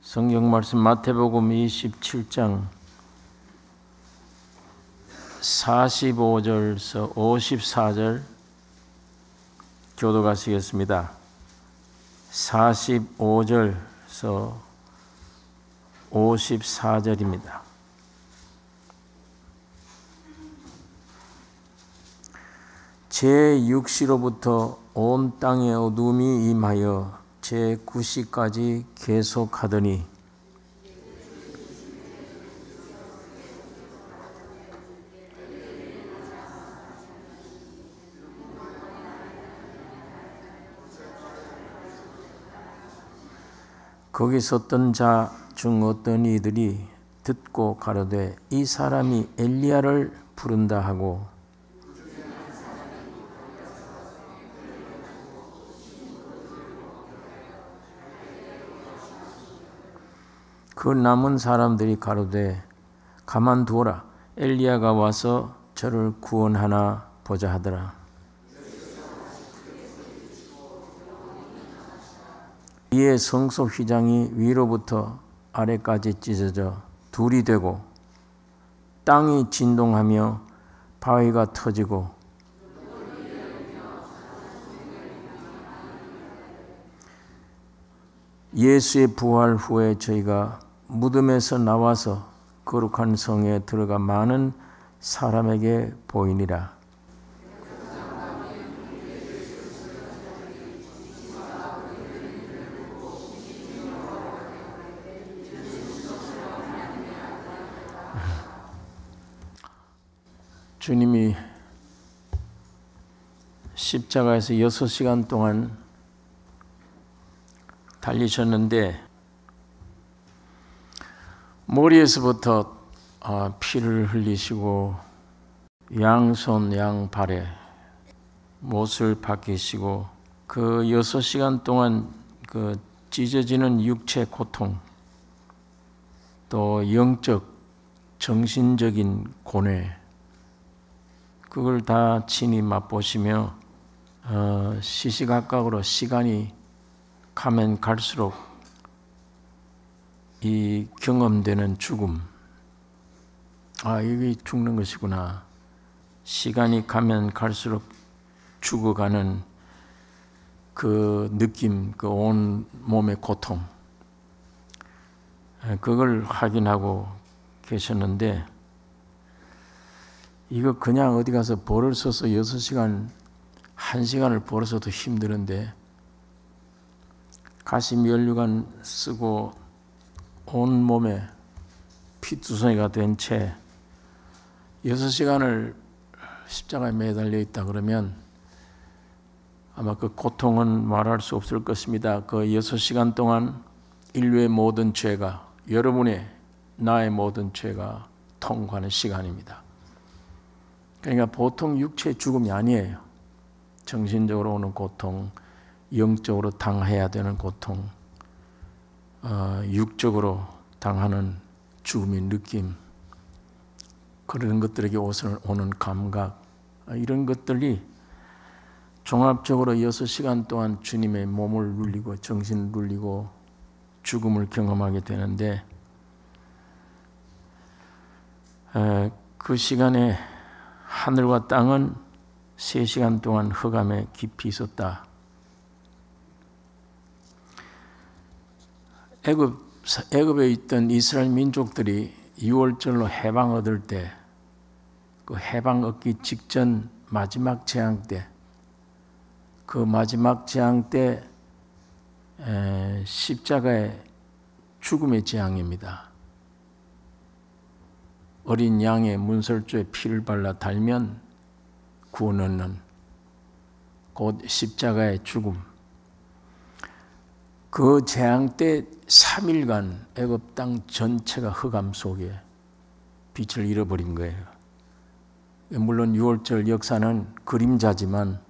성경 말씀 마태복음 27장 45절에서 54절 교독하시겠습니다. 45절에서 54절입니다. 제6시로부터 온 땅에 어둠이 임하여 제9시까지 계속하더니 거기 섰던 자 중 어떤 이들이 듣고 가로되 이 사람이 엘리야를 부른다 하고 그 남은 사람들이 가로되 가만두어라 엘리야가 와서 저를 구원하나 보자 하더라. 이에 성소 휘장이 위로부터 아래까지 찢어져 둘이 되고 땅이 진동하며 바위가 터지고 예수의 부활 후에 저희가 무덤에서 나와서 거룩한 성에 들어가 많은 사람에게 보이니라. 주님이 십자가에서 6시간 동안 달리셨는데 머리에서부터 피를 흘리시고 양손 양발에 못을 박히시고 그 6시간 동안 그 찢어지는 육체 고통 또 영적 정신적인 고뇌 그걸 다 친히 맛보시며 시시각각으로 시간이 가면 갈수록 이 경험되는 죽음, 이게 죽는 것이구나. 시간이 가면 갈수록 죽어가는 그 느낌, 그 온 몸의 고통, 그걸 확인하고 계셨는데 이거 그냥 어디 가서 벌을 써서 6시간, 1시간을 벌어서도 힘드는데 가시면류관 쓰고 온 몸에 피투성이가 된 채 6시간을 십자가에 매달려 있다 그러면 아마 그 고통은 말할 수 없을 것입니다. 그 6시간 동안 인류의 모든 죄가, 여러분의 나의 모든 죄가 통과하는 시간입니다. 그러니까 보통 육체의 죽음이 아니에요. 정신적으로 오는 고통, 영적으로 당해야 되는 고통, 육적으로 당하는 죽음의 느낌, 그런 것들에게 오는 감각, 이런 것들이 종합적으로 6시간 동안 주님의 몸을 눌리고 정신을 눌리고 죽음을 경험하게 되는데 그 시간에 하늘과 땅은 3시간 동안 흑암에 깊이 있었다. 애굽에 있던 이스라엘 민족들이 6월절로 해방 얻을 때, 그 해방 얻기 직전 마지막 재앙 때, 그 마지막 재앙 때 십자가의 죽음의 재앙입니다. 어린 양의 문설주에 피를 발라 달면 구원 얻는 곧 십자가의 죽음. 그 재앙 때 3일간 애굽 땅 전체가 흑암 속에 빛을 잃어버린 거예요. 물론 6월절 역사는 그림자지만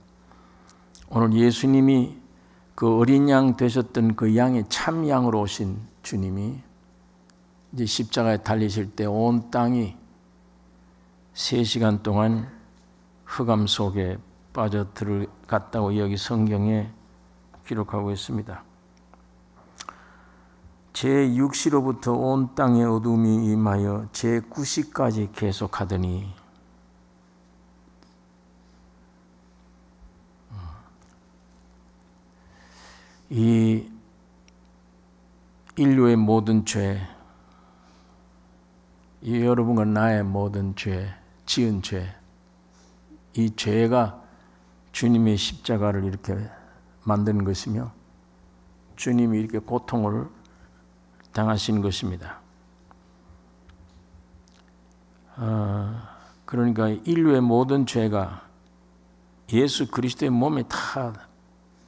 오늘 예수님이 그 어린 양 되셨던 그 양의 참 양으로 오신 주님이 이제 십자가에 달리실 때 온 땅이 3시간 동안 흑암 속에 빠져들어갔다고 여기 성경에 기록하고 있습니다. 제6시로부터 온 땅에 어둠이 임하여 제9시까지 계속하더니 이 인류의 모든 죄, 이 여러분과 나의 모든 죄, 지은 죄, 이 죄가 주님의 십자가를 이렇게 만드는 것이며 주님이 이렇게 고통을 당하신 것입니다. 그러니까 인류의 모든 죄가 예수 그리스도의 몸에 다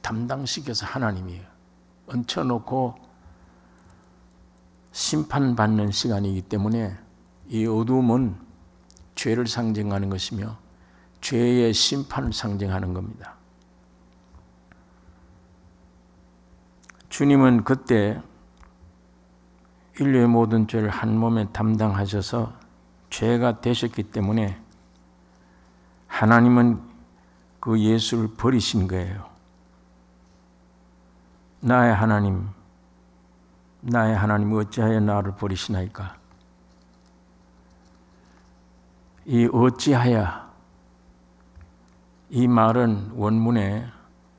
담당시켜서 하나님이 얹혀놓고 심판받는 시간이기 때문에 이 어둠은 죄를 상징하는 것이며 죄의 심판을 상징하는 겁니다. 주님은 그때 인류의 모든 죄를 한 몸에 담당하셔서 죄가 되셨기 때문에 하나님은 그 예수를 버리신 거예요. 나의 하나님 어찌하여 나를 버리시나이까? 이 어찌하여, 이 말은 원문에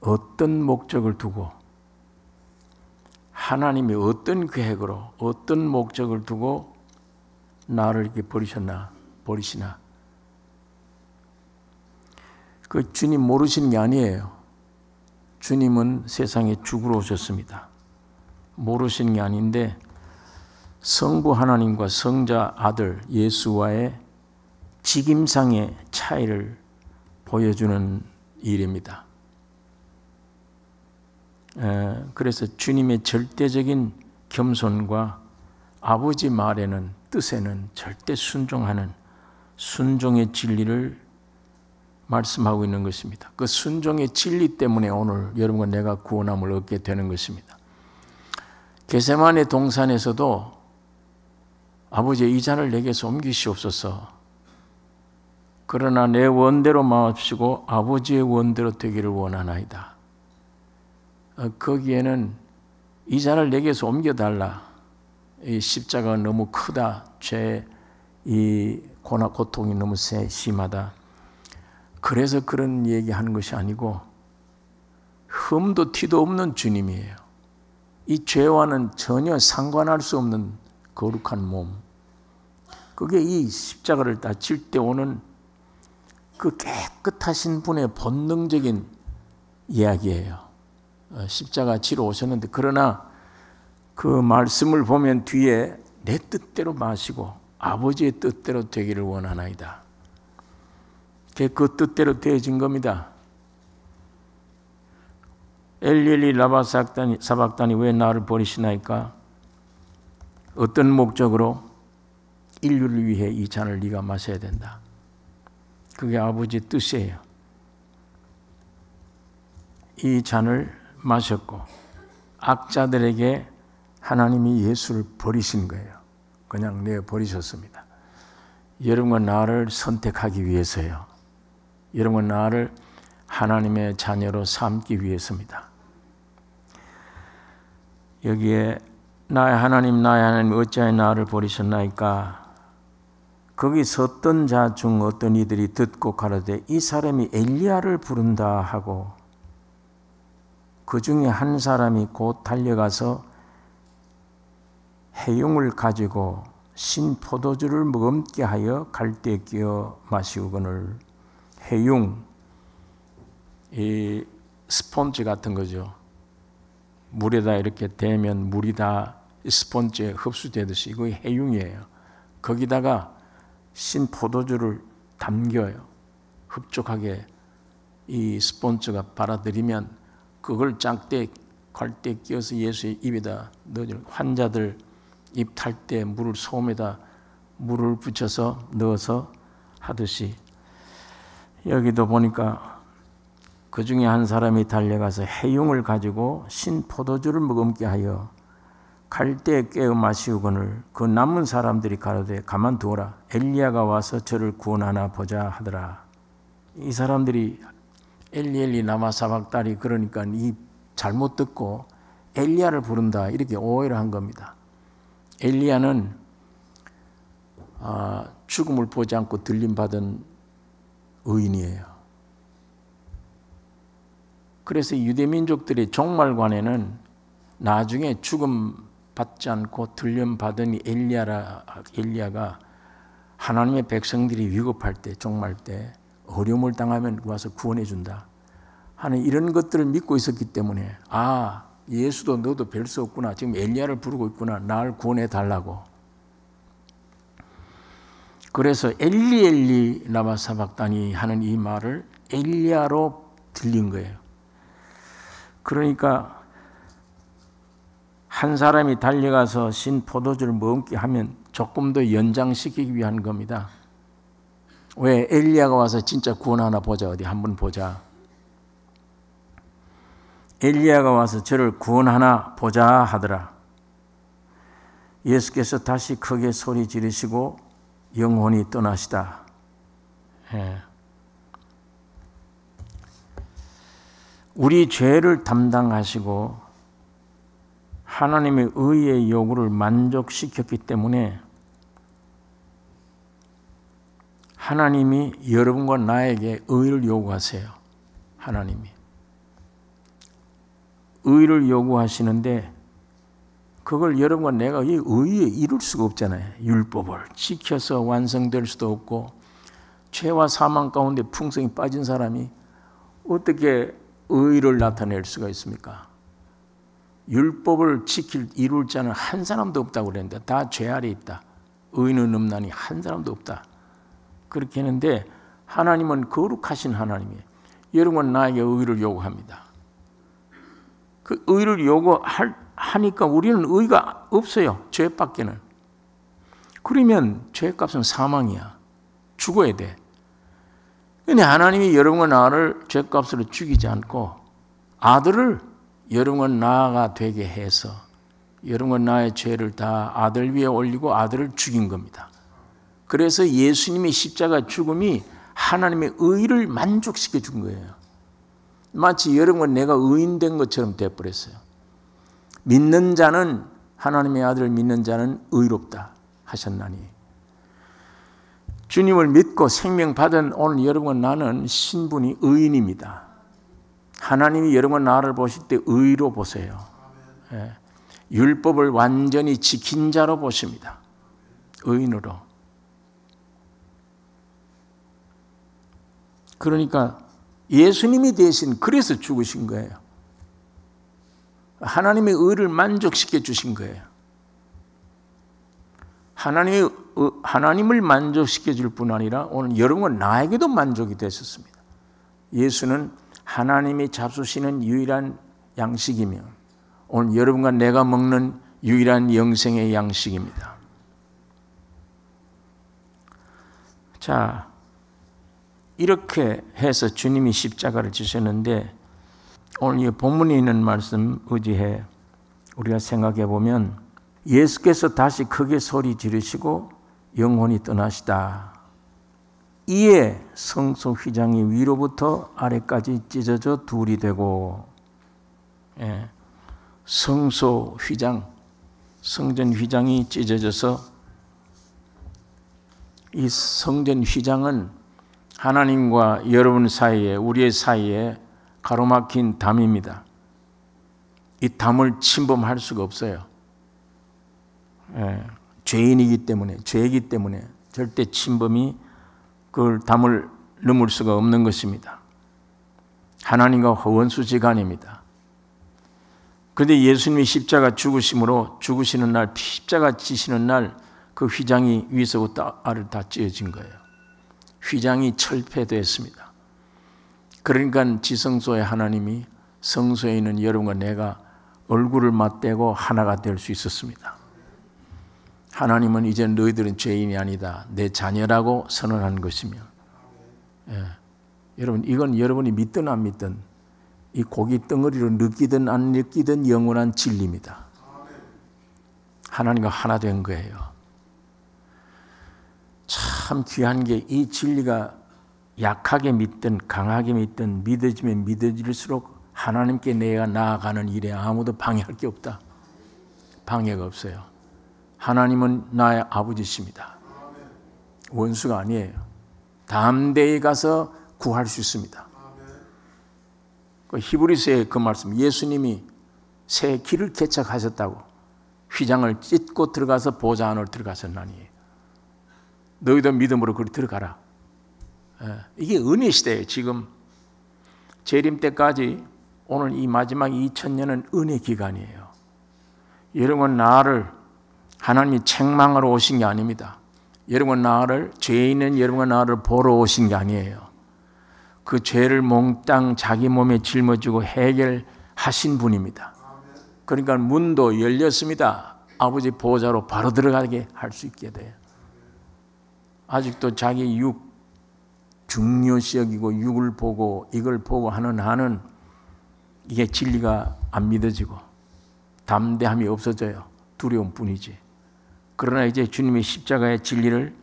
어떤 목적을 두고 하나님이 어떤 계획으로 어떤 목적을 두고 나를 이렇게 버리시나 그 주님 모르시는 게 아니에요. 주님은 세상에 죽으러 오셨습니다. 모르시는 게 아닌데 성부 하나님과 성자 아들 예수와의 직임상의 차이를 보여주는 일입니다. 그래서 주님의 절대적인 겸손과 아버지 말에는 뜻에는 절대 순종하는 순종의 진리를 말씀하고 있는 것입니다. 그 순종의 진리 때문에 오늘 여러분과 내가 구원함을 얻게 되는 것입니다. 겟세마네 동산에서도 아버지 이 잔을 내게서 옮기시옵소서. 그러나 내 원대로 마옵시고 아버지의 원대로 되기를 원하나이다. 거기에는 이 잔을 내게서 옮겨달라. 이 십자가가 너무 크다. 이 고통이 너무 심하다. 그래서 그런 얘기하는 것이 아니고 흠도 티도 없는 주님이에요. 이 죄와는 전혀 상관할 수 없는 거룩한 몸. 그게 이 십자가를 다 칠 때 오는 그 깨끗하신 분의 본능적인 이야기예요. 십자가 치러 오셨는데 그러나 그 말씀을 보면 뒤에 내 뜻대로 마시고 아버지의 뜻대로 되기를 원하나이다. 그 뜻대로 되어진 겁니다. 엘리엘리 라바 사박다니 왜 나를 버리시나이까? 어떤 목적으로? 인류를 위해 이 잔을 네가 마셔야 된다. 그게 아버지 뜻이에요. 이 잔을 마셨고 악자들에게 하나님이 예수를 버리신 거예요. 그냥 내버리셨습니다. 여러분과 나를 선택하기 위해서요. 여러분과 나를 하나님의 자녀로 삼기 위해서입니다. 여기에 나의 하나님 어찌하여 나를 버리셨나이까? 거기 섰던 자 중 어떤 이들이 듣고 가로되 이 사람이 엘리야를 부른다 하고 그 중에 한 사람이 곧 달려가서 해용을 가지고 신 포도주를 머금게 하여 갈대에 끼어 마시우거늘. 해용, 이 스펀지 같은 거죠. 물에다 이렇게 대면 물이 다 스펀지에 흡수되듯이 이거 해용이에요. 거기다가 신 포도주를 담겨요. 흡족하게 이 스펀지가 빨아들이면 그걸 갈대에 끼워서 예수의 입에다 넣어줘. 환자들 입 탈 때 물을 소금에다 물을 붙여서 넣어서 하듯이 여기도 보니까 그 중에 한 사람이 달려가서 해용을 가지고 신 포도주를 머금게 하여 갈대에 깨어 마시우거늘 그 남은 사람들이 가로되 가만두어라 엘리야가 와서 저를 구원하나 보자 하더라. 이 사람들이 엘리 엘리 라마 사박다니, 그러니까 이 잘못 듣고 엘리야를 부른다 이렇게 오해를 한 겁니다. 엘리야는 죽음을 보지 않고 들림받은 의인이에요. 그래서 유대민족들의 종말관에는 나중에 죽음 받지 않고 들림받은 엘리야가 하나님의 백성들이 위급할 때, 종말 때 어려움을 당하면 와서 구원해 준다 하는 이런 것들을 믿고 있었기 때문에 예수도 너도 별 수 없구나, 지금 엘리야를 부르고 있구나, 나를 구원해 달라고. 그래서 엘리 엘리 라마 사박다니 하는 이 말을 엘리야로 들린 거예요. 그러니까 한 사람이 달려가서 신 포도주를 머금게 하면 조금 더 연장시키기 위한 겁니다. 왜? 엘리야가 와서 진짜 구원하나 보자, 어디 한번 보자. 엘리야가 와서 저를 구원하나 보자 하더라. 예수께서 다시 크게 소리 지르시고 영혼이 떠나시다. 우리 죄를 담당하시고 하나님의 의의 요구를 만족시켰기 때문에 하나님이 여러분과 나에게 의를 요구하세요. 하나님이 의를 요구하시는데 그걸 여러분과 내가 이 의에 이룰 수가 없잖아요. 율법을 지켜서 완성될 수도 없고, 죄와 사망 가운데 풍성히 빠진 사람이 어떻게 의를 나타낼 수가 있습니까? 율법을 이룰 자는 한 사람도 없다고 그랬는데 다 죄 아래 있다. 의는 없나니 한 사람도 없다. 그렇게 했는데 하나님은 거룩하신 하나님이에요. 여러분 나에게 의를 요구합니다. 그 의를 요구하니까 우리는 의가 없어요. 죄밖에는. 그러면 죄값은 사망이야. 죽어야 돼. 근데 하나님이 여러분과 나를 죄값으로 죽이지 않고 아들을 여러분과 나가 되게 해서 여러분과 나의 죄를 다 아들 위에 올리고 아들을 죽인 겁니다. 그래서 예수님의 십자가 죽음이 하나님의 의를 만족시켜 준 거예요. 마치 여러분과 내가 의인된 것처럼 되어버렸어요. 믿는 자는, 하나님의 아들을 믿는 자는 의롭다 하셨나니, 주님을 믿고 생명 받은 오늘 여러분과 나는 신분이 의인입니다. 하나님이 여러분과 나를 보실 때 의로 보세요. 율법을 완전히 지킨 자로 보십니다. 의인으로. 그러니까 예수님이 대신 그래서 죽으신 거예요. 하나님의 의를 만족시켜 주신 거예요. 하나님을 만족시켜 줄 뿐 아니라 오늘 여러분과 나에게도 만족이 되셨습니다. 예수는 하나님이 잡수시는 유일한 양식이며 오늘 여러분과 내가 먹는 유일한 영생의 양식입니다. 자, 이렇게 해서 주님이 십자가를 지셨는데 오늘 이 본문에 있는 말씀 의지해 우리가 생각해 보면 예수께서 다시 크게 소리 지르시고 영혼이 떠나시다. 이에 성소 휘장이 위로부터 아래까지 찢어져 둘이 되고, 성소 휘장, 성전 휘장이 찢어져서, 이 성전 휘장은 하나님과 여러분 사이에, 우리의 사이에 가로막힌 담입니다. 이 담을 침범할 수가 없어요. 죄인이기 때문에, 죄이기 때문에 절대 침범이 그걸 담을 넘을 수가 없는 것입니다. 하나님과 원수지간입니다. 그런데 예수님이 십자가 죽으심으로 죽으시는 날, 십자가 지시는 날 그 휘장이 위에서부터 아래로 다 찢어진 거예요. 휘장이 철폐되었습니다. 그러니까 지성소의 하나님이 성소에 있는 여러분과 내가 얼굴을 맞대고 하나가 될 수 있었습니다. 하나님은 이제 너희들은 죄인이 아니다, 내 자녀라고 선언한 것이며, 여러분 이건 여러분이 믿든 안 믿든 이 고기 덩어리로 느끼든 안 느끼든 영원한 진리입니다. 하나님과 하나 된 거예요. 참 귀한 게 이 진리가 약하게 믿든 강하게 믿든 믿어지면 믿어질수록 하나님께 내가 나아가는 일에 아무도 방해할 게 없다. 방해가 없어요. 하나님은 나의 아버지십니다. 원수가 아니에요. 담대히 가서 구할 수 있습니다. 히브리서의 그 말씀, 예수님이 새 길을 개척하셨다고 휘장을 찢고 들어가서 보좌 안으로 들어가셨나니 너희도 믿음으로 그리 들어가라. 이게 은혜 시대예요. 지금 재림 때까지 오늘 이 마지막 2000년은 은혜 기간이에요. 여러분 나를 하나님이 책망하러 오신 게 아닙니다. 여러분 나를 죄 있는 여러분과 나를 보러 오신 게 아니에요. 그 죄를 몽땅 자기 몸에 짊어지고 해결하신 분입니다. 그러니까 문도 열렸습니다. 아버지 보좌로 바로 들어가게 할 수 있게 돼요. 아직도 자기 육 중요시 여기고 육을 보고 이걸 보고 하는 한은 이게 진리가 안 믿어지고 담대함이 없어져요. 두려움뿐이지. 그러나 이제 주님의 십자가의 진리를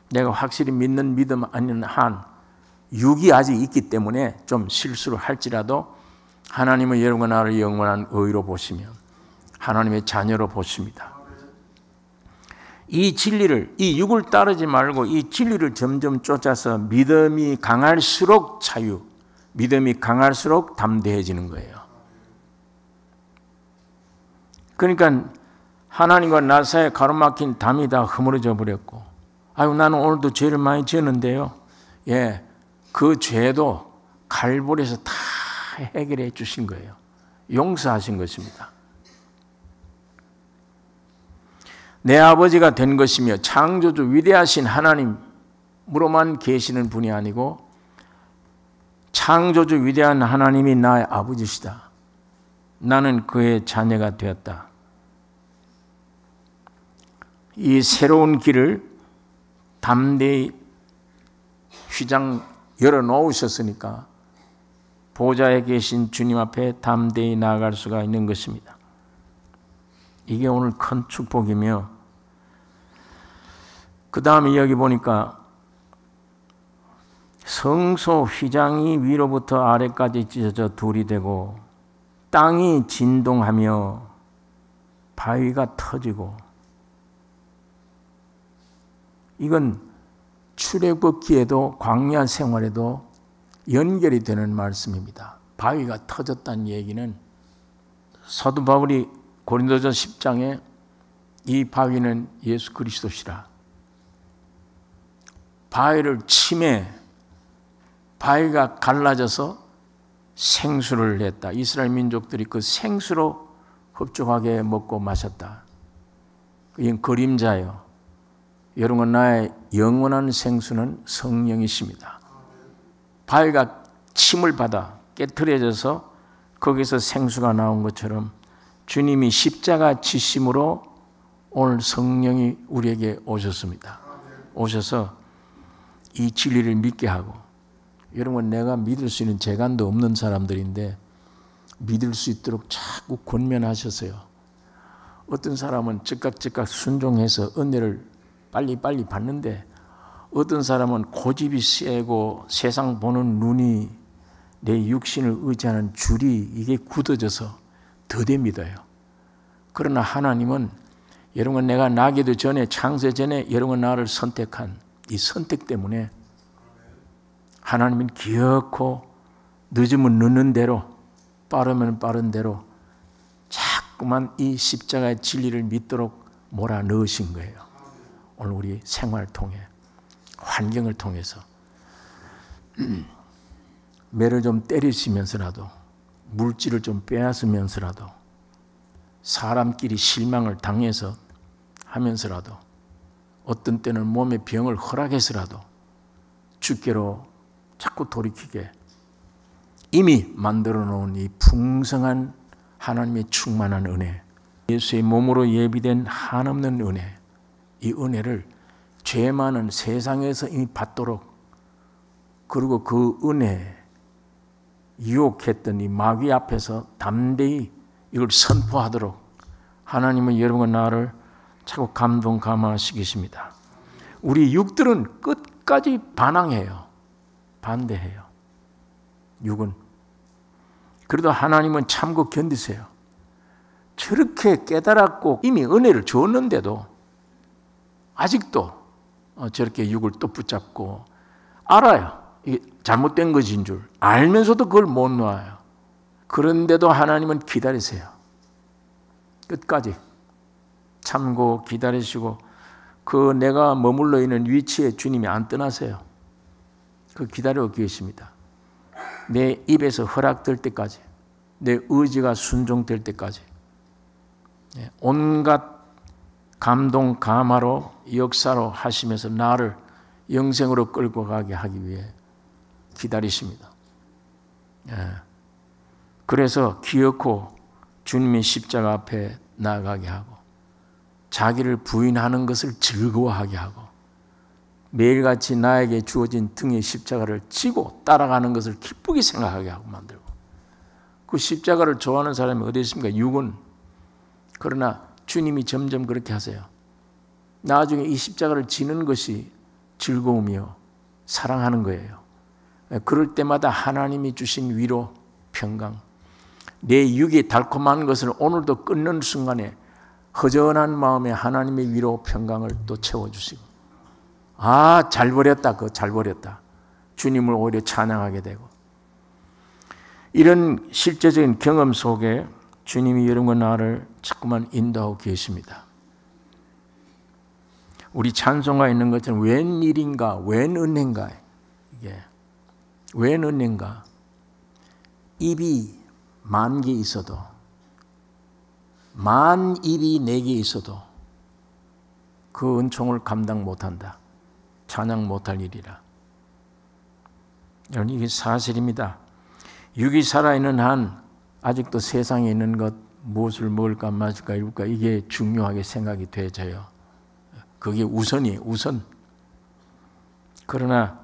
내가 확실히 믿는 믿음 아닌 한 육이 아직 있기 때문에 좀 실수를 할지라도 하나님은 여러분과 나를 영원한 의로 보시며 하나님의 자녀로 보십니다. 이 진리를, 이 육을 따르지 말고 이 진리를 점점 쫓아서 믿음이 강할수록 자유, 믿음이 강할수록 담대해지는 거예요. 그러니까 하나님과 나 사이에 가로막힌 담이 다 허물어져 버렸고, 아유 나는 오늘도 죄를 많이 지었는데요. 예, 그 죄도 갈보리에서 다 해결해 주신 거예요. 용서하신 것입니다. 내 아버지가 된 것이며 창조주 위대하신 하나님으로만 계시는 분이 아니고 창조주 위대한 하나님이 나의 아버지시다. 나는 그의 자녀가 되었다. 이 새로운 길을 담대히 휘장 열어놓으셨으니까 보좌에 계신 주님 앞에 담대히 나아갈 수가 있는 것입니다. 이게 오늘 큰 축복이며, 그 다음에 여기 보니까 성소 휘장이 위로부터 아래까지 찢어져 둘이 되고 땅이 진동하며 바위가 터지고, 이건 출애굽기에도 광야 생활에도 연결이 되는 말씀입니다. 바위가 터졌다는 얘기는 사도 바울이 고린도전 10장에 이 바위는 예수 그리스도시라, 바위를 치매 바위가 갈라져서 생수를 냈다. 이스라엘 민족들이 그 생수로 흡족하게 먹고 마셨다. 이건 그림자예요. 여러분, 나의 영원한 생수는 성령이십니다. 바위가 침을 받아 깨트려져서 거기서 생수가 나온 것처럼 주님이 십자가 지심으로 오늘 성령이 우리에게 오셨습니다. 오셔서 이 진리를 믿게 하고, 여러분 내가 믿을 수 있는 재간도 없는 사람들인데 믿을 수 있도록 자꾸 권면하셨어요. 어떤 사람은 즉각 순종해서 은혜를 빨리 받는데, 어떤 사람은 고집이 세고 세상 보는 눈이 내 육신을 의지하는 줄이 이게 굳어져서 더뎌 믿어요. 그러나 하나님은 여러분 내가 나기도 전에, 창세 전에 여러분 나를 선택한 이 선택 때문에 하나님은 기어코 늦으면 늦는 대로 빠르면 빠른 대로 자꾸만 이 십자가의 진리를 믿도록 몰아넣으신 거예요. 오늘 우리 생활을 통해, 환경을 통해서 매를 좀 때리시면서라도, 물질을 좀 빼앗으면서라도, 사람끼리 실망을 당해서 하면서라도, 어떤 때는 몸의 병을 허락해서라도 주께로 자꾸 돌이키게 이미 만들어 놓은 이 풍성한 하나님의 충만한 은혜, 예수의 몸으로 예비된 한없는 은혜, 이 은혜를 죄 많은 세상에서 이미 받도록, 그리고 그 은혜 유혹했던 이 마귀 앞에서 담대히 이걸 선포하도록 하나님은 여러분과 나를 자꾸 감동감화시키십니다. 우리 육들은 끝까지 반항해요. 반대해요. 육은. 그래도 하나님은 참고 견디세요. 저렇게 깨달았고 이미 은혜를 줬는데도 아직도 저렇게 육을 또 붙잡고 알아요. 이게 잘못된 것인 줄 알면서도 그걸 못 놓아요. 그런데도 하나님은 기다리세요. 끝까지 참고 기다리시고 그 내가 머물러 있는 위치에 주님이 안 떠나세요. 그 기다리고 계십니다. 내 입에서 허락될 때까지, 내 의지가 순종될 때까지 온갖 감동, 감화로 역사로 하시면서 나를 영생으로 끌고 가게 하기 위해 기다리십니다. 그래서 기어코 주님의 십자가 앞에 나아가게 하고 자기를 부인하는 것을 즐거워하게 하고 매일같이 나에게 주어진 등의 십자가를 지고 따라가는 것을 기쁘게 생각하게 하고 만들고 그 십자가를 좋아하는 사람이 어디 있습니까? 육은. 그러나 주님이 점점 그렇게 하세요. 나중에 이 십자가를 지는 것이 즐거움이요 사랑하는 거예요. 그럴 때마다 하나님이 주신 위로, 평강, 내 육이 달콤한 것을 오늘도 끊는 순간에 허전한 마음에 하나님의 위로, 평강을 또 채워주시고 아, 잘 버렸다, 잘 버렸다. 주님을 오히려 찬양하게 되고 이런 실제적인 경험 속에 주님이 여러분과 나를 자꾸만 인도하고 계십니다. 우리 찬송가에 있는 것처럼 웬일인가, 웬 은혜인가, 이게 웬 은혜인가. 입이 만 개 있어도, 만 입이 네 개 있어도 그 은총을 감당 못한다. 찬양 못할 일이라. 여러분, 이게 사실입니다. 육이 살아있는 한 아직도 세상에 있는 것 무엇을 먹을까 마실까 입을까 이게 중요하게 생각이 되져요. 그게 우선이에요. 우선. 그러나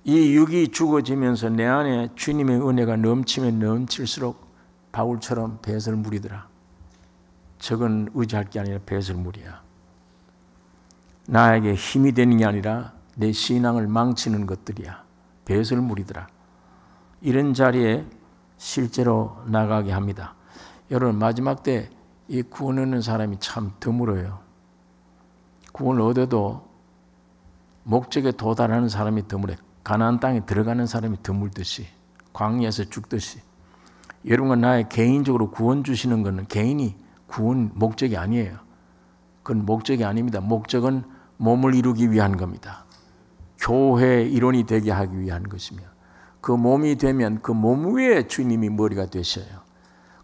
이 육이 죽어지면서 내 안에 주님의 은혜가 넘치면 넘칠수록 바울처럼 배설물이더라. 저건 의지할 게 아니라 배설물이야. 나에게 힘이 되는 게 아니라 내 신앙을 망치는 것들이야. 배설물이더라. 이런 자리에 실제로 나가게 합니다. 여러분, 마지막 때 이 구원 얻는 사람이 참 드물어요. 구원을 얻어도 목적에 도달하는 사람이 드물어요. 가나안 땅에 들어가는 사람이 드물듯이, 광야에서 죽듯이. 여러분과 나의 개인적으로 구원 주시는 것은 개인이 구원 목적이 아니에요. 그건 목적이 아닙니다. 목적은 몸을 이루기 위한 겁니다. 교회 일원이 되게 하기 위한 것이며 그 몸이 되면 그 몸 위에 주님이 머리가 되셔요.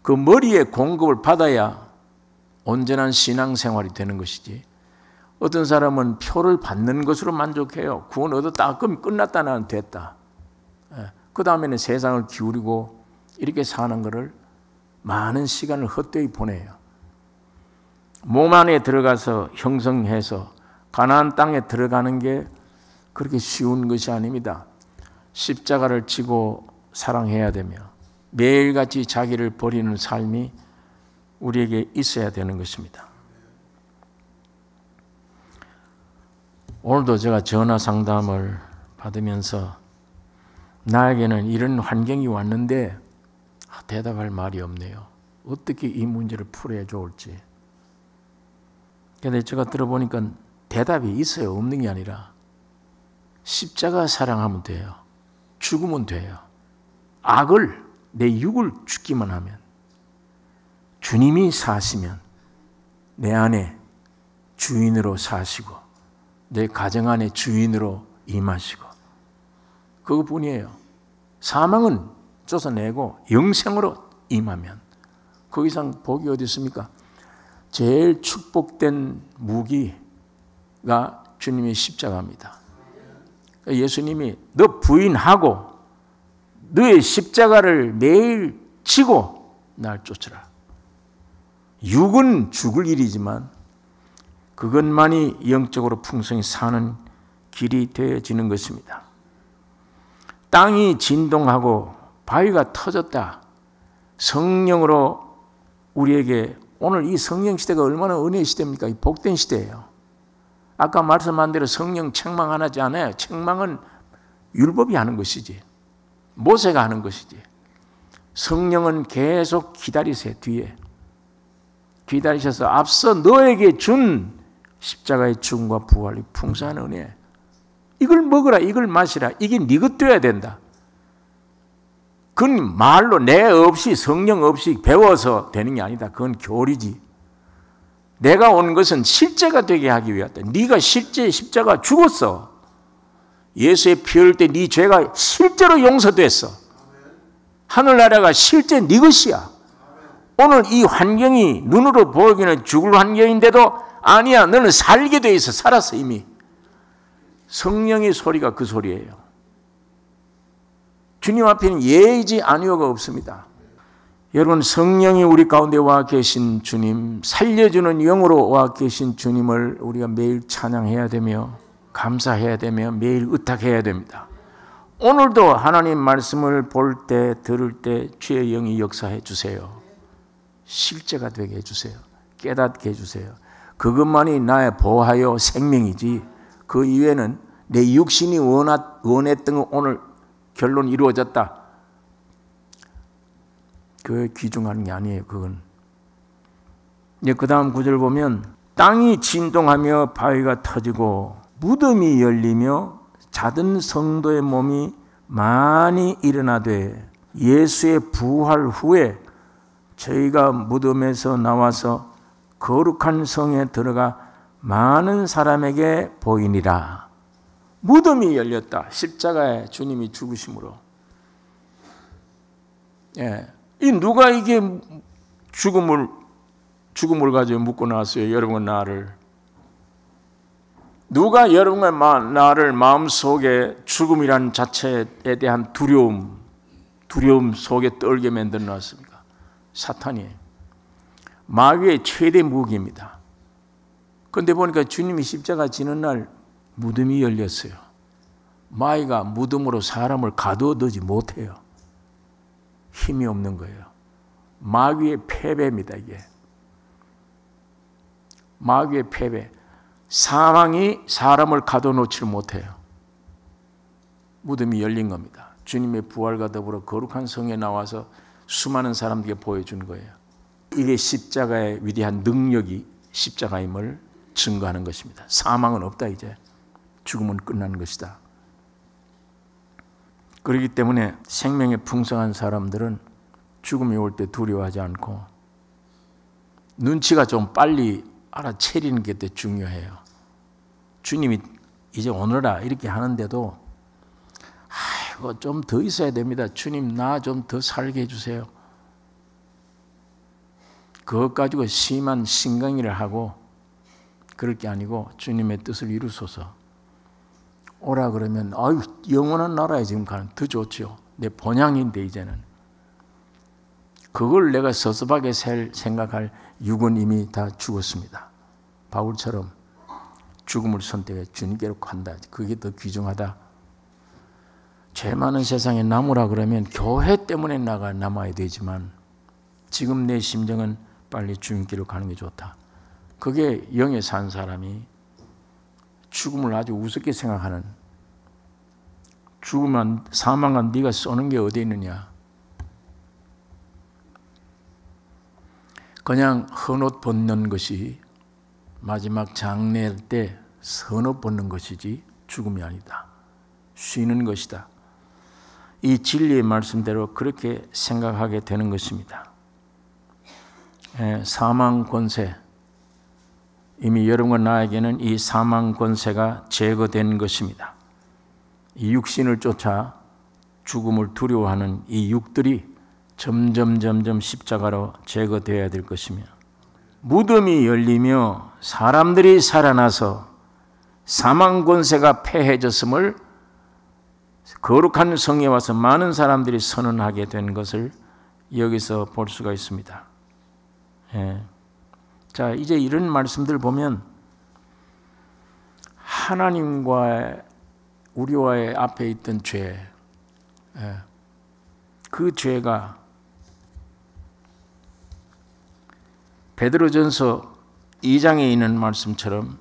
그 머리의 공급을 받아야 온전한 신앙생활이 되는 것이지. 어떤 사람은 표를 받는 것으로 만족해요. 구원 얻었다. 그럼 끝났다. 나는 됐다. 그 다음에는 세상을 기울이고 이렇게 사는 것을 많은 시간을 헛되이 보내요. 몸 안에 들어가서 형성해서 가나안 땅에 들어가는 게 그렇게 쉬운 것이 아닙니다. 십자가를 지고 사랑해야 되며 매일같이 자기를 버리는 삶이 우리에게 있어야 되는 것입니다. 오늘도 제가 전화 상담을 받으면서 나에게는 이런 환경이 왔는데 대답할 말이 없네요. 어떻게 이 문제를 풀어야 좋을지. 그런데 제가 들어보니까 대답이 있어요. 없는 게 아니라 십자가 사랑하면 돼요. 죽으면 돼요. 악을, 내 육을 죽기만 하면, 주님이 사시면 내 안에 주인으로 사시고 내 가정 안에 주인으로 임하시고 그것뿐이에요. 사망은 쫓아내고 영생으로 임하면 그 이상 복이 어디 있습니까? 제일 축복된 무기가 주님의 십자가입니다. 예수님이 너 부인하고 너의 십자가를 매일 지고 날 쫓으라. 육은 죽을 일이지만 그것만이 영적으로 풍성히 사는 길이 되어지는 것입니다. 땅이 진동하고 바위가 터졌다. 성령으로 우리에게 오늘 이 성령 시대가 얼마나 은혜의 시대입니까? 이 복된 시대예요. 아까 말씀한 대로 성령 책망 안 하지 않아요. 책망은 율법이 하는 것이지. 모세가 하는 것이지. 성령은 계속 기다리세요. 뒤에. 기다리셔서 앞서 너에게 준 십자가의 죽음과 부활이 풍성한 은혜. 이걸 먹으라, 이걸 마시라. 이게 네 것 되어야 된다. 그건 말로 내 없이 성령 없이 배워서 되는 게 아니다. 그건 교리지. 내가 온 것은 실제가 되게 하기 위하다. 네가 실제 십자가 죽었어. 예수의 피 흘릴 때 네 죄가 실제로 용서됐어. 하늘나라가 실제 네 것이야. 오늘 이 환경이 눈으로 보기는 죽을 환경인데도 아니야. 너는 살게 돼 있어. 살았어 이미. 성령의 소리가 그 소리예요. 주님 앞에는 예이지 아니오가 없습니다. 여러분, 성령이 우리 가운데 와 계신 주님, 살려주는 영으로 와 계신 주님을 우리가 매일 찬양해야 되며 감사해야 되며 매일 의탁해야 됩니다. 오늘도 하나님 말씀을 볼 때, 들을 때 주의 영이 역사해 주세요. 실제가 되게 해주세요. 깨닫게 해주세요. 그것만이 나의 보하여 생명이지, 그 이외에는 내 육신이 원했던 거 오늘 결론 이루어졌다, 그 귀중한 게 아니에요. 그건. 이제 그 다음 구절 보면 땅이 진동하며 바위가 터지고 무덤이 열리며 자든 성도의 몸이 많이 일어나되 예수의 부활 후에 저희가 무덤에서 나와서 거룩한 성에 들어가 많은 사람에게 보이니라. 무덤이 열렸다. 십자가에 주님이 죽으심으로. 예. 이 누가 이게 죽음을 가지고 묻고 나왔어요? 여러분 나를. 누가 여러분의 나를 마음속에 죽음이란 자체에 대한 두려움 속에 떨게 만들어 놨습니까? 사탄이에요. 마귀의 최대 무기입니다. 그런데 보니까 주님이 십자가 지는 날 무덤이 열렸어요. 마귀가 무덤으로 사람을 가두어두지 못해요. 힘이 없는 거예요. 마귀의 패배입니다. 이게 마귀의 패배. 사망이 사람을 가둬놓지를 못해요. 무덤이 열린 겁니다. 주님의 부활과 더불어 거룩한 성에 나와서 수많은 사람들에게 보여준 거예요. 이게 십자가의 위대한 능력이 십자가임을 증거하는 것입니다. 사망은 없다. 이제 죽음은 끝난 것이다. 그렇기 때문에 생명에 풍성한 사람들은 죽음이 올 때 두려워하지 않고 눈치가 좀 빨리 알아채리는 게 더 중요해요. 주님이 이제 오너라 이렇게 하는데도 아이고 좀 더 있어야 됩니다. 주님 나 좀 더 살게 해주세요. 그것 가지고 심한 신강의를 하고 그럴 게 아니고 주님의 뜻을 이루소서. 오라 그러면 아유 영원한 나라에 지금 가는 더 좋죠. 내 본향인데 이제는. 그걸 내가 섭섭하게 생각할 육은 이미 다 죽었습니다. 바울처럼 죽음을 선택해 주님께로 간다. 그게 더 귀중하다. 죄 많은 세상에 남으라 그러면 교회 때문에 남아야 되지만 지금 내 심정은 빨리 주님께로 가는 게 좋다. 그게 영에 산 사람이 죽음을 아주 우습게 생각하는, 죽으면 사망한 네가 쏘는 게 어디 있느냐. 그냥 헌옷 벗는 것이 마지막 장례 때 헌옷 벗는 것이지 죽음이 아니다. 쉬는 것이다. 이 진리의 말씀대로 그렇게 생각하게 되는 것입니다. 사망 권세, 이미 여러분과 나에게는 이 사망 권세가 제거된 것입니다. 이 육신을 쫓아 죽음을 두려워하는 이 육들이 점점 십자가로 제거되어야 될 것이며 무덤이 열리며 사람들이 살아나서 사망 권세가 패해졌음을 거룩한 성에 와서 많은 사람들이 선언하게 된 것을 여기서 볼 수가 있습니다. 예. 자, 이제 이런 말씀들 보면 하나님과 우리와의 앞에 있던 죄, 그 죄가 베드로전서 2장에 있는 말씀처럼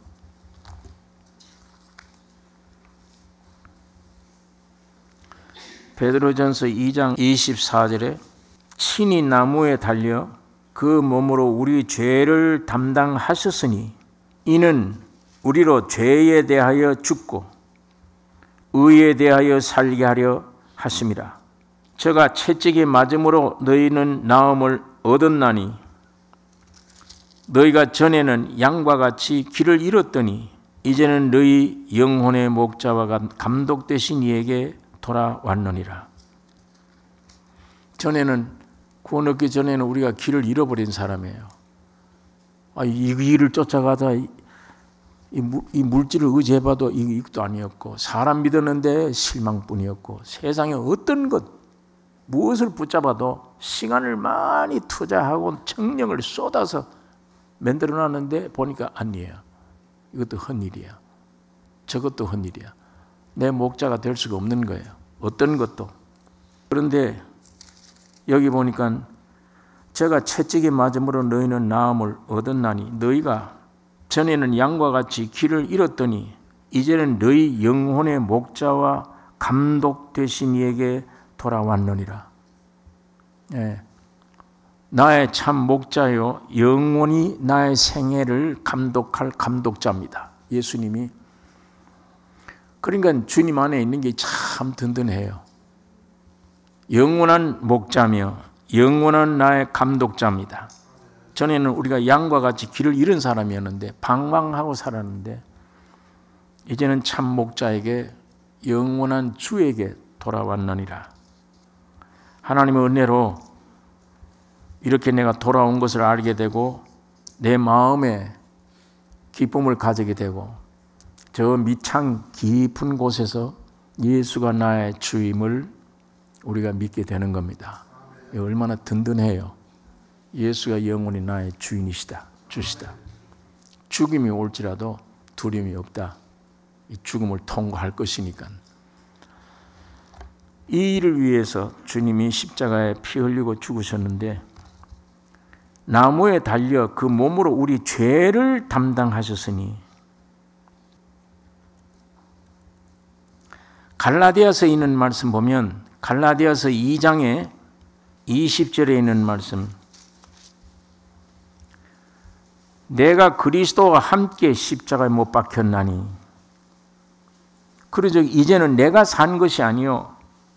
베드로전서 2장 24절에 친히 나무에 달려 그 몸으로 우리 죄를 담당하셨으니 이는 우리로 죄에 대하여 죽고 의에 대하여 살게 하려 하심이라. 저가 채찍에 맞음으로 너희는 나음을 얻었나니 너희가 전에는 양과 같이 길을 잃었더니 이제는 너희 영혼의 목자와 감독 되신 이에게 돌아왔느니라. 전에는 구원 얻기 전에는 우리가 길을 잃어버린 사람이에요. 이 길을 쫓아가다 이 물질을 의지해봐도 이것도 아니었고, 사람 믿었는데 실망뿐이었고, 세상에 어떤 것 무엇을 붙잡아도 시간을 많이 투자하고 청력을 쏟아서 만들어놨는데 보니까 아니에요. 이것도 헛일이야. 저것도 헛일이야. 내 목자가 될 수가 없는 거예요. 어떤 것도. 그런데 여기 보니까 제가 채찍에 맞음으로 너희는 나음을 얻었나니 너희가 전에는 양과 같이 길을 잃었더니 이제는 너희 영혼의 목자와 감독 되신 이에게 돌아왔느니라. 예. 나의 참 목자요 영원히 나의 생애를 감독할 감독자입니다. 예수님이. 그러니까 주님 안에 있는 게 참 든든해요. 영원한 목자며 영원한 나의 감독자입니다. 전에는 우리가 양과 같이 길을 잃은 사람이었는데 방황하고 살았는데 이제는 참 목자에게 영원한 주에게 돌아왔느니라. 하나님의 은혜로 이렇게 내가 돌아온 것을 알게 되고 내 마음에 기쁨을 가지게 되고 저 밑창 깊은 곳에서 예수가 나의 주임을 우리가 믿게 되는 겁니다. 얼마나 든든해요. 예수가 영원히 나의 주인이시다, 주시다. 죽음이 올지라도 두려움이 없다. 이 죽음을 통과할 것이니까. 이 일을 위해서 주님이 십자가에 피 흘리고 죽으셨는데 나무에 달려 그 몸으로 우리 죄를 담당하셨으니, 갈라디아서에 있는 말씀 보면 갈라디아서 2장에 20절에 있는 말씀, 내가 그리스도와 함께 십자가에 못 박혔나니 그러즉 이제는 내가 산 것이 아니요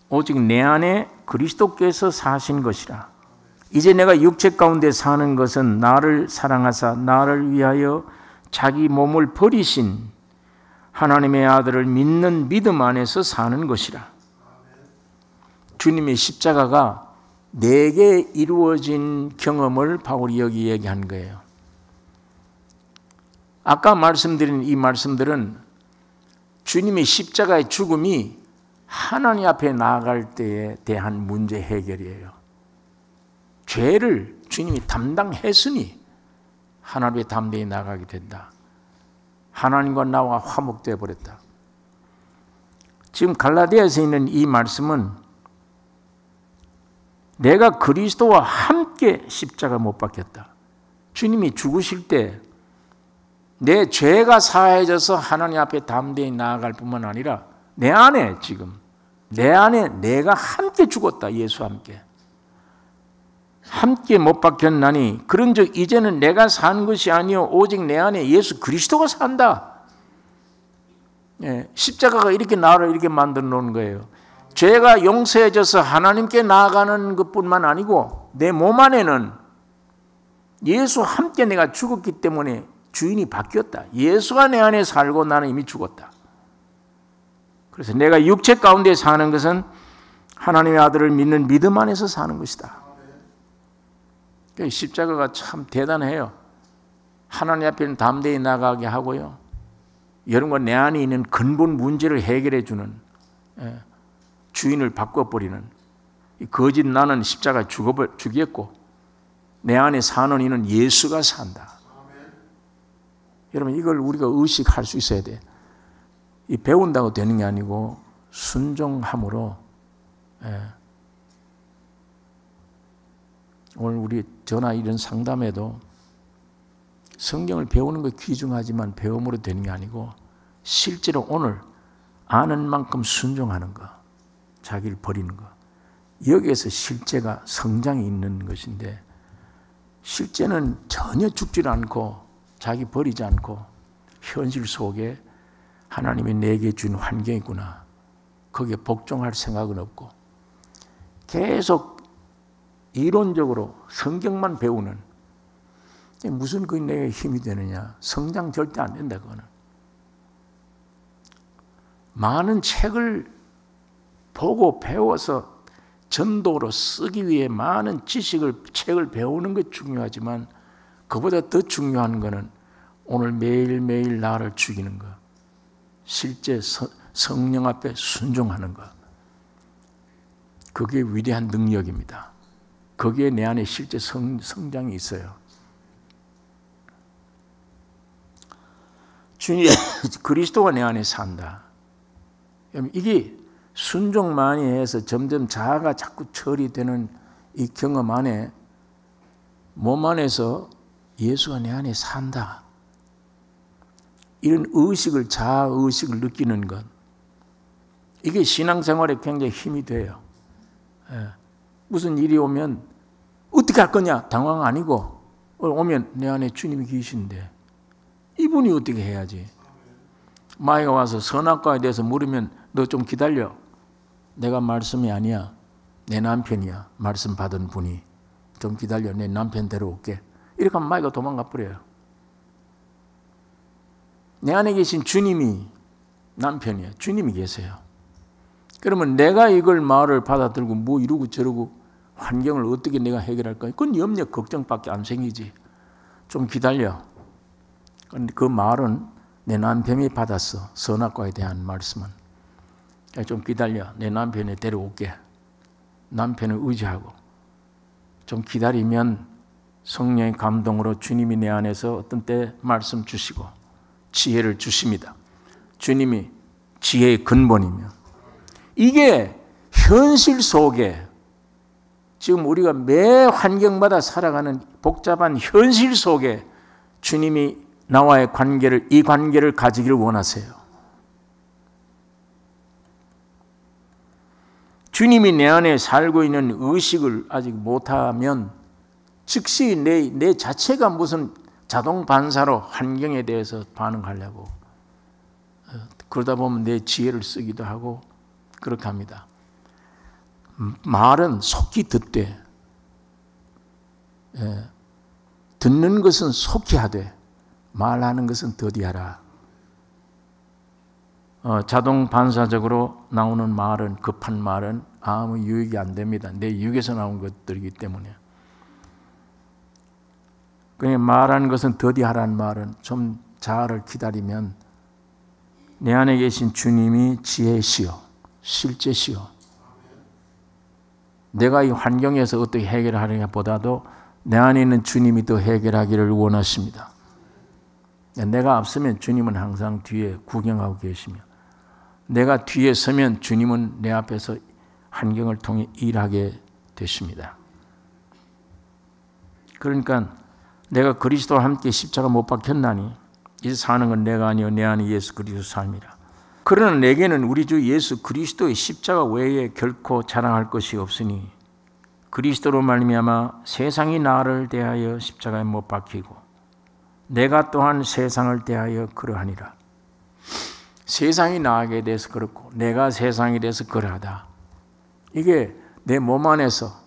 오직 내 안에 그리스도께서 사신 것이라. 이제 내가 육체 가운데 사는 것은 나를 사랑하사 나를 위하여 자기 몸을 버리신 하나님의 아들을 믿는 믿음 안에서 사는 것이라. 주님의 십자가가 내게 이루어진 경험을 바울이 여기 얘기한 거예요. 아까 말씀드린 이 말씀들은 주님의 십자가의 죽음이 하나님 앞에 나아갈 때에 대한 문제 해결이에요. 죄를 주님이 담당했으니 하나님의 담대히 나가게 된다. 하나님과 나와 화목되어 버렸다. 지금 갈라디아서에 있는 이 말씀은 내가 그리스도와 함께 십자가 못 박혔다. 주님이 죽으실 때 내 죄가 사해져서 하나님 앞에 담대히 나아갈 뿐만 아니라 내 안에 지금 내 안에 내가 함께 죽었다. 예수와 함께 못 박혔나니 그런즉 이제는 내가 산 것이 아니요 오직 내 안에 예수 그리스도가 산다. 예, 십자가가 이렇게 나를 이렇게 만들어 놓은 거예요. 죄가 용서해져서 하나님께 나아가는 것뿐만 아니고 내 몸 안에는 예수와 함께 내가 죽었기 때문에 주인이 바뀌었다. 예수가 내 안에 살고 나는 이미 죽었다. 그래서 내가 육체 가운데 사는 것은 하나님의 아들을 믿는 믿음 안에서 사는 것이다. 십자가가 참 대단해요. 하나님 앞에는 담대히 나가게 하고요. 여러분과 내 안에 있는 근본 문제를 해결해 주는, 주인을 바꿔버리는, 거짓 나는 십자가 죽였고 내 안에 사는 이는 예수가 산다. 여러분 이걸 우리가 의식할 수 있어야 돼. 이 배운다고 되는 게 아니고 순종함으로. 오늘 우리 전화 이런 상담에도 성경을 배우는 거 귀중하지만 배움으로 되는 게 아니고 실제로 오늘 아는 만큼 순종하는 거. 자기를 버리는 것. 여기에서 실제가 성장이 있는 것인데, 실제는 전혀 죽질 않고 자기 버리지 않고 현실 속에 하나님이 내게 준 환경이구나, 거기에 복종할 생각은 없고 계속 이론적으로 성경만 배우는, 무슨 그게 내게 힘이 되느냐. 성장 절대 안 된다. 그거는 많은 책을 보고 배워서 전도로 쓰기 위해 많은 책을 배우는 것 중요하지만, 그보다 더 중요한 것은 오늘 매일매일 나를 죽이는 것, 실제 성령 앞에 순종하는 것. 그게 위대한 능력입니다. 거기에 내 안에 실제 성장이 있어요. 주님, 그리스도가 내 안에 산다. 이게 순종 많이 해서 점점 자아가 자꾸 처리되는 이 경험 안에, 몸 안에서 예수가 내 안에 산다, 이런 의식을, 자아의식을 느끼는 것, 이게 신앙생활에 굉장히 힘이 돼요. 무슨 일이 오면 어떻게 할 거냐 당황 아니고, 오면 내 안에 주님이 계신데 이분이 어떻게 해야지. 마이가 와서 선악과에 대해서 물으면 너 좀 기다려, 내가 말씀이 아니야, 내 남편이야, 말씀 받은 분이, 좀 기다려, 내 남편 데려올게. 이렇게 하면 마이가 도망가 버려요. 내 안에 계신 주님이 남편이에요. 주님이 계세요. 그러면 내가 이걸 말을 받아들고 뭐 이러고 저러고 환경을 어떻게 내가 해결할까? 그건 염려, 걱정밖에 안 생기지. 좀 기다려. 그런데 그 말은 내 남편이 받았어. 선악과에 대한 말씀은. 좀 기다려. 내 남편이 데려올게. 남편을 의지하고. 좀 기다리면 성령의 감동으로 주님이 내 안에서 어떤 때 말씀 주시고 지혜를 주십니다. 주님이 지혜의 근본이며, 이게 현실 속에 지금 우리가 매 환경마다 살아가는 복잡한 현실 속에 주님이 나와의 이 관계를 가지기를 원하세요. 주님이 내 안에 살고 있는 의식을 아직 못하면 즉시 내 자체가 무슨 자동 반사로 환경에 대해서 반응하려고, 그러다 보면 내 지혜를 쓰기도 하고 그렇게 합니다. 말은 속히 듣되, 듣는 것은 속히 하되 말하는 것은 더디하라. 자동 반사적으로 나오는 말은, 급한 말은 아무 유익이 안 됩니다. 내 육에서 나온 것들이기 때문에. 그냥 말하는 것은 더디하라는 말은 좀 자아를 기다리면 내 안에 계신 주님이 지혜시요, 실제시요, 내가 이 환경에서 어떻게 해결하느냐 보다도 내 안에 있는 주님이 더 해결하기를 원하십니다. 내가 앞서면 주님은 항상 뒤에 구경하고 계시며, 내가 뒤에 서면 주님은 내 앞에서 환경을 통해 일하게 되십니다. 그러니까 내가 그리스도와 함께 십자가 못 박혔나니 이제 사는 건 내가 아니요 내 안에 예수 그리스도 삶이라. 그러나 내게는 우리 주 예수 그리스도의 십자가 외에 결코 자랑할 것이 없으니 그리스도로 말미암아 세상이 나를 대하여 십자가에 못 박히고 내가 또한 세상을 대하여 그러하니라. 세상이 나에게 대해서 그렇고 내가 세상에 대해서 그러하다. 이게 내 몸 안에서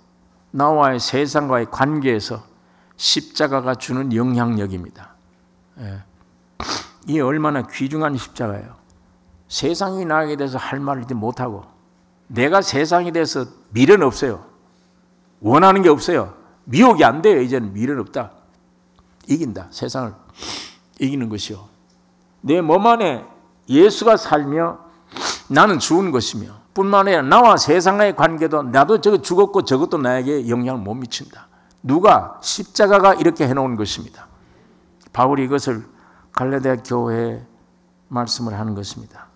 나와의 세상과의 관계에서 십자가가 주는 영향력입니다. 이게 얼마나 귀중한 십자가예요. 세상이 나에게 대해서 할 말을 못하고 내가 세상에 대해서 미련 없어요. 원하는 게 없어요. 미혹이 안 돼요. 이제는 미련 없다. 이긴다. 세상을 이기는 것이요. 내 몸 안에 예수가 살며 나는 죽은 것이며 뿐만 아니라 나와 세상과의 관계도 나도 저거 죽었고 저것도 나에게 영향을 못 미친다. 누가? 십자가가 이렇게 해놓은 것입니다. 바울이 이것을 갈라디아 교회에 말씀을 하는 것입니다.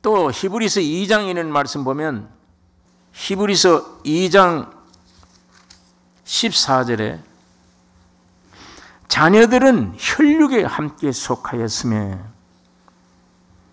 또 히브리서 2장에 있는 말씀 보면 히브리서 2장 14절에 자녀들은 혈육에 함께 속하였으며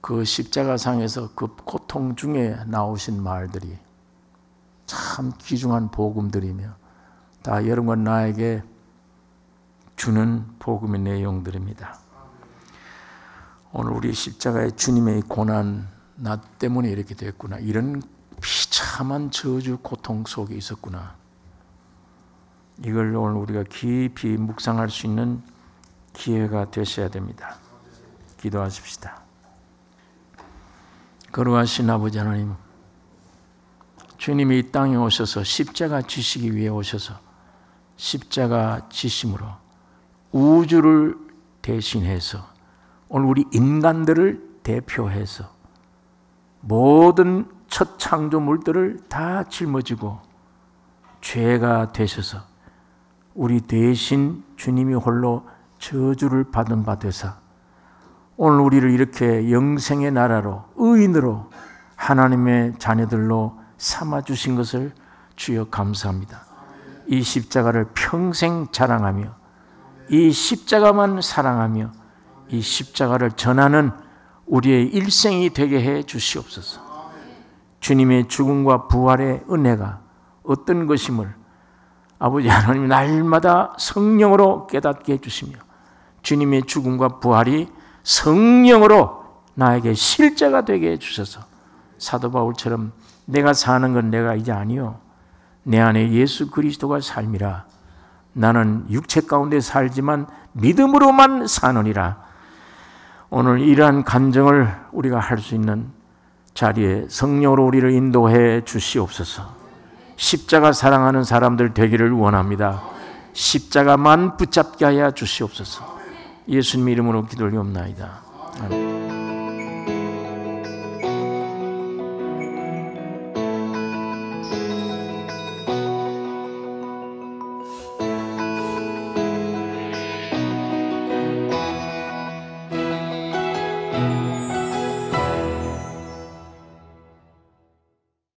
그 십자가상에서 그 고통 중에 나오신 말들이 참 귀중한 복음들이며 다 여러분과 나에게 주는 복음의 내용들입니다. 오늘 우리 십자가의 주님의 고난, 나 때문에 이렇게 됐구나, 이런 비참한 저주 고통 속에 있었구나, 이걸 오늘 우리가 깊이 묵상할 수 있는 기회가 되셔야 됩니다. 기도하십시다. 거룩하신 아버지 하나님, 주님이 이 땅에 오셔서 십자가 지시기 위해 오셔서 십자가 지심으로 우주를 대신해서 오늘 우리 인간들을 대표해서 모든 첫 창조물들을 다 짊어지고 죄가 되셔서 우리 대신 주님이 홀로 저주를 받은 바 되사 오늘 우리를 이렇게 영생의 나라로 의인으로 하나님의 자녀들로 삼아주신 것을 주여 감사합니다. 이 십자가를 평생 자랑하며 이 십자가만 사랑하며 이 십자가를 전하는 우리의 일생이 되게 해 주시옵소서. 주님의 죽음과 부활의 은혜가 어떤 것임을 아버지 하나님 날마다 성령으로 깨닫게 해주시며 주님의 죽음과 부활이 성령으로 나에게 실제가 되게 해주셔서 사도 바울처럼 내가 사는 건 내가 이제 아니요 내 안에 예수 그리스도가 삶이라. 나는 육체 가운데 살지만 믿음으로만 사느니라. 오늘 이러한 간증을 우리가 할 수 있는 자리에 성령으로 우리를 인도해 주시옵소서. 십자가 사랑하는 사람들 되기를 원합니다. 십자가만 붙잡게 하여 주시옵소서. 예수님 이름으로 기도를 옵나이다. 아멘.